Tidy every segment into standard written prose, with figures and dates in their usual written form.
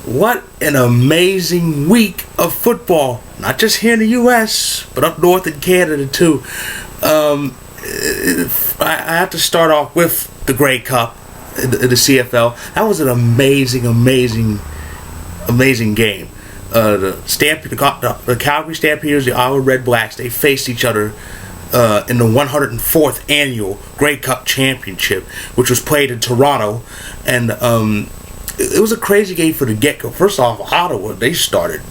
What an amazing week of football. Not just here in the U.S., but up north in Canada, too. I have to start off with the Grey Cup in the CFL. That was an amazing game. The Calgary Stampeders, the Iowa Red Blacks, they faced each other in the 104th annual Grey Cup Championship, which was played in Toronto. And it was a crazy game for the get-go. First off, Ottawa, they started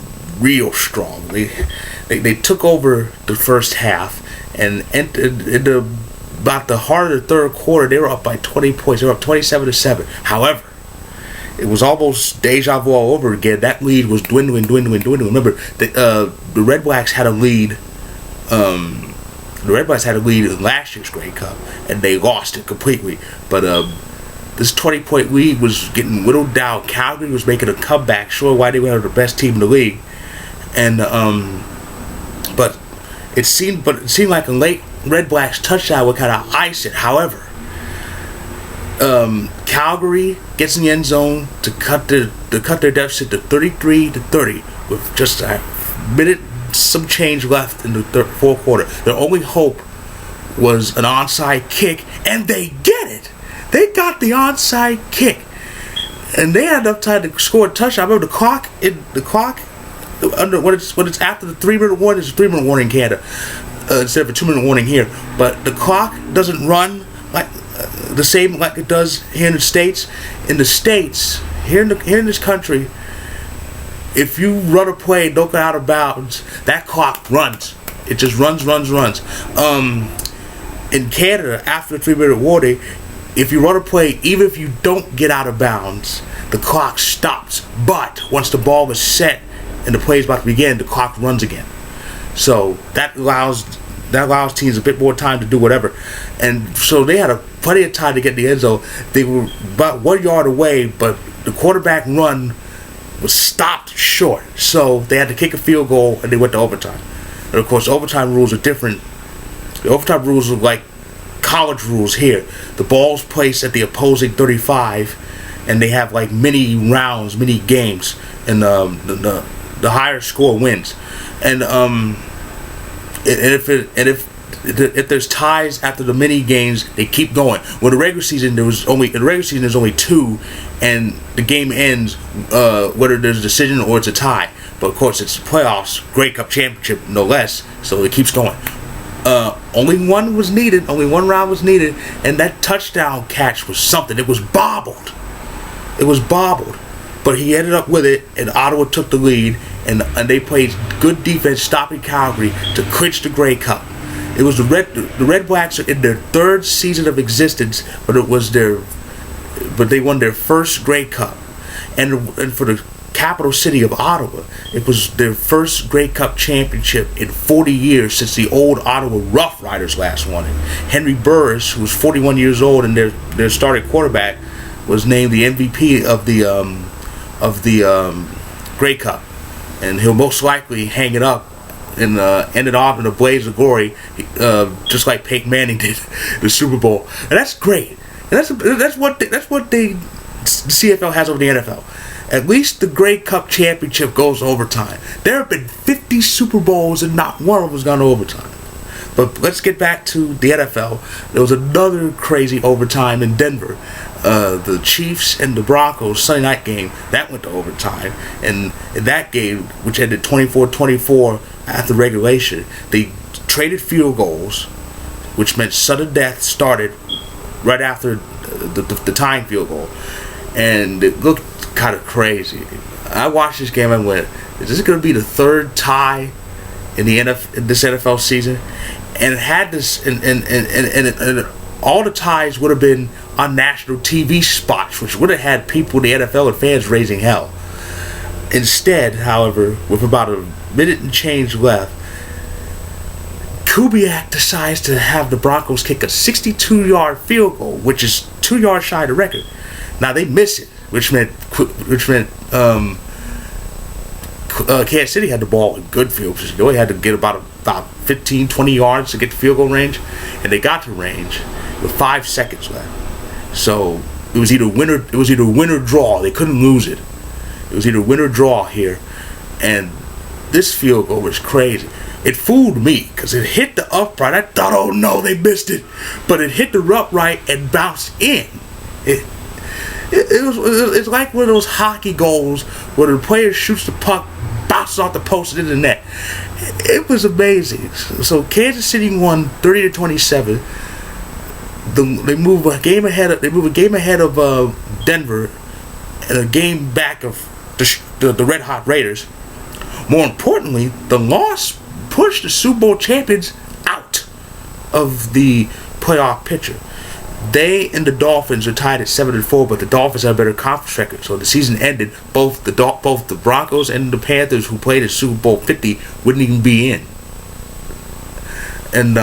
real strong. They took over the first half, and into about the heart of the third quarter, they were up by 20 points. They were up 27-7. However, it was almost deja vu all over again. That lead was dwindling. Remember, the Red Blacks had a lead. The Red Blacks had a lead in last year's Grey Cup, and they lost it completely. But this 20-point lead was getting whittled down. Calgary was making a comeback, showing why they were the best team in the league. And but it seemed like a late Red Blacks touchdown would kind of ice it. However, Calgary gets in the end zone to cut their deficit to 33-30 with just a minute some change left in the fourth quarter. Their only hope was an onside kick, and they get it. They got the onside kick, and they had enough time to score a touchdown. I remember the clock under when it's after the 3-minute warning. There's a 3-minute warning in Canada instead of a 2-minute warning here. But the clock doesn't run like the same like it does here in the States. In the States, here in this country, if you run a play and don't get out of bounds, that clock runs. It just runs. In Canada, after the 3-minute warning, if you run a play, even if you don't get out of bounds, the clock stops. But once the ball is set and the play is about to begin, the clock runs again. So that allows teams a bit more time to do whatever. And so they had plenty of time to get in the end zone. They were about 1 yard away, but the quarterback run was stopped short. So they had to kick a field goal, and they went to overtime. And of course, overtime rules are different. The overtime rules are like college rules here. The ball's placed at the opposing 35, and they have like mini rounds, mini games, and the higher score wins. And if there's ties after the mini games, they keep going. Well, the regular season there's only two, and the game ends whether there's a decision or it's a tie. But of course, it's playoffs, Grey Cup Championship, no less. So it keeps going. Only one round was needed, and that touchdown catch was something. It was bobbled, but he ended up with it, and Ottawa took the lead, and they played good defense, stopping Calgary to clinch the Grey Cup. It was the Red Blacks are in their third season of existence, but they won their first Grey Cup, and for the capital city of Ottawa, it was their first Grey Cup championship in 40 years since the old Ottawa Rough Riders last won it. Henry Burris, who was 41 years old and their starting quarterback, was named the MVP of the Grey Cup, and he'll most likely hang it up and end it off in a blaze of glory, just like Peyton Manning did the Super Bowl. And that's great. And that's what the CFL has over the NFL. At least the Grey Cup Championship goes to overtime. There have been 50 Super Bowls and not one of them has gone to overtime. But let's get back to the NFL. There was another crazy overtime in Denver. The Chiefs and the Broncos Sunday night game, that went to overtime. And in that game, which ended 24-24 after regulation, they traded field goals, which meant sudden death started right after the tying field goal. And it looked kind of crazy. I watched this game and went, is this going to be the third tie in this NFL season? And it had this, and all the ties would have been on national TV spots, which would have had people in the NFL and fans raising hell. Instead, however, with about a minute and change left, Kubiak decides to have the Broncos kick a 62-yard field goal, which is 2 yards shy of the record. Now they miss it, which meant Kansas City had the ball in good field position. They only had to get about 15, 20 yards to get to field goal range, and they got to range with 5 seconds left. So it was either win or draw. They couldn't lose it. It was either win or draw here, and this field goal was crazy. It fooled me because it hit the upright. I thought, oh no, they missed it, but it hit the upright and bounced in. It's like one of those hockey goals where the player shoots the puck, bounces off the post and into the net. It was amazing. So Kansas City won 30-27. They move a game ahead of Denver, and a game back of the Red Hot Raiders. More importantly, the loss pushed the Super Bowl champions out of the playoff picture. They and the Dolphins are tied at 7-4, but the Dolphins have a better conference record. So the season ended. Both the Broncos and the Panthers, who played at Super Bowl 50, wouldn't even be in. And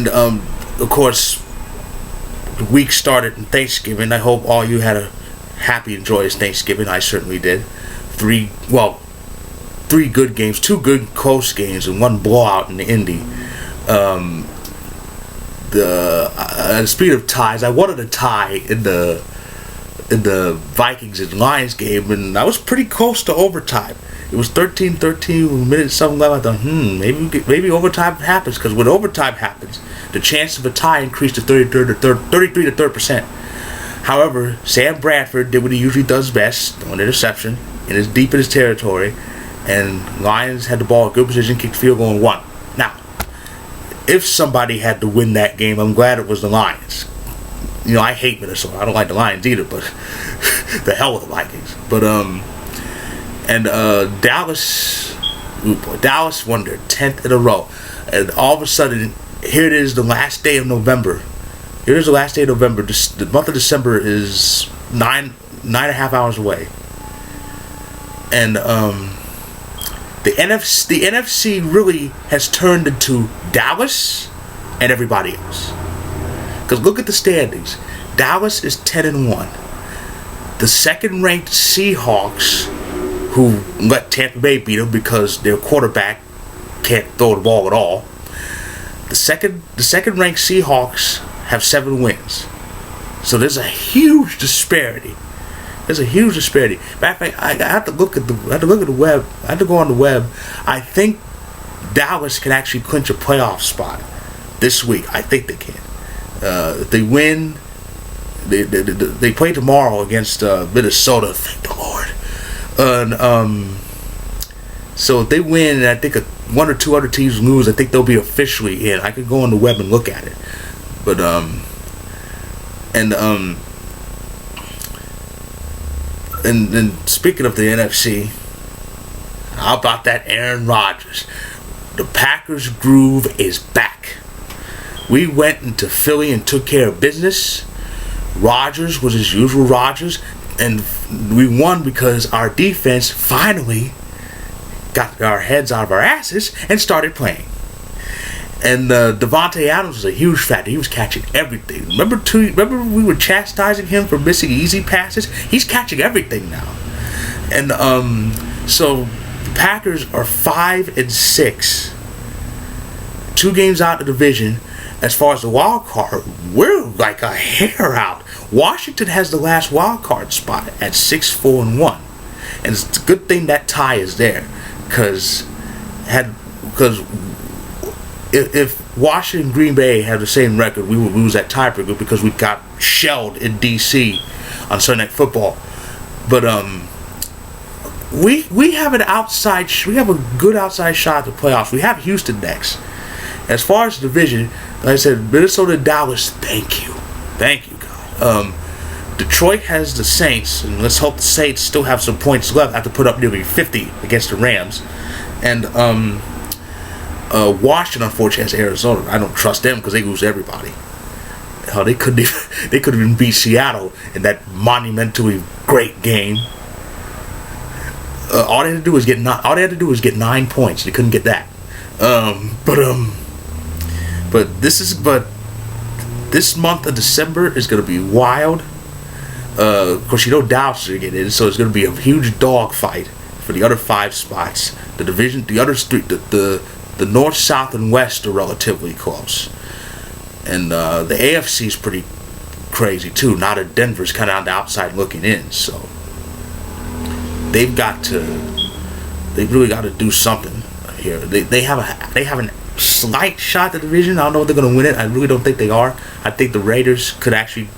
of course, the week started in Thanksgiving. I hope all you had a happy and joyous Thanksgiving. I certainly did. Three good games, 2 good close games, and 1 blowout in the Indy. The speed of ties, I wanted a tie in the Vikings and Lions game, and I was pretty close to overtime. It was 13-13 with minutes something left. I thought, maybe overtime happens, because when overtime happens, the chance of a tie increased to 33%. However, Sam Bradford did what he usually does best, an interception, and is deep in his territory, and Lions had the ball in good position, kicked the field goal and won. Now, if somebody had to win that game, I'm glad it was the Lions. You know, I hate Minnesota. I don't like the Lions either, but the hell with the Vikings. But Dallas won their 10th in a row, and all of a sudden, here it is, the last day of November. The month of December is nine and a half hours away, and the NFC really has turned into Dallas and everybody else. Because look at the standings. Dallas is 10-1. The second-ranked Seahawks, who let Tampa Bay beat them because their quarterback can't throw the ball at all. The second-ranked Seahawks have 7 wins. So there's a huge disparity. Matter of fact, I have to look at the web. I have to go on the web. I think Dallas can actually clinch a playoff spot this week. I think they can. If they win, they play tomorrow against Minnesota. Thank the Lord. So if they win, and I think 1 or 2 other teams lose, I think they'll be officially in. I could go on the web and look at it. But and speaking of the NFC, how about that Aaron Rodgers? The Packers groove is back. We went into Philly and took care of business. Rodgers was his usual Rodgers, and we won because our defense finally got our heads out of our asses and started playing. And Devontae Adams was a huge factor. He was catching everything. Remember we were chastising him for missing easy passes? He's catching everything now. And so the Packers are 5-6. 2 games out of the division. As far as the wild card, we're like a hair out. Washington has the last wild card spot at 6-4-1. And it's a good thing that tie is there. Because if Washington and Green Bay had the same record, we would lose that tiebreaker because we got shelled in D.C. on Sunday Night Football. But we have a good outside shot at the playoffs. We have Houston next. As far as the division, like I said, Minnesota and Dallas, thank you, God. Detroit has the Saints, and let's hope the Saints still have some points left after put up nearly 50 against the Rams. And Washington, unfortunately, has Arizona. I don't trust them because they lose everybody. Hell, they couldn't even beat Seattle in that monumentally great game. All they had to do was get 9 points. They couldn't get that. But this month of December is going to be wild. Of course, Dallas is going to get in, so it's going to be a huge dogfight for the other 5 spots. The division, the other street, the North, South, and West are relatively close, and the AFC is pretty crazy too. Now that Denver's kind of on the outside looking in, so they've really got to do something here. They have a slight shot at the division. I don't know if they're going to win it. I really don't think they are. I think the Raiders could actually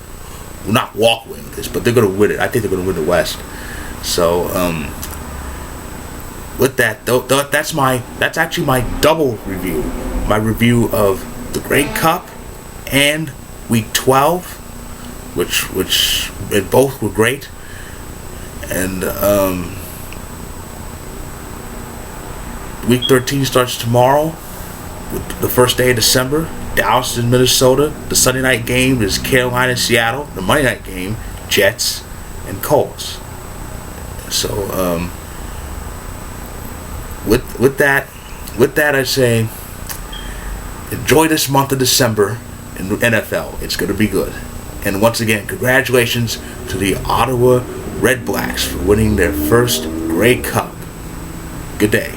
not walk away with this, but they're going to win it. I think they're going to win the West. So with that, that's actually my double review. My review of the Grey Cup and Week 12, which both were great. And Week 13 starts tomorrow with the first day of December. Dallas is in Minnesota. The Sunday night game is Carolina and Seattle. The Monday night game, Jets and Colts. So with that I say enjoy this month of December in the NFL. It's going to be good. And once again, congratulations to the Ottawa Red Blacks for winning their first Grey Cup. Good day.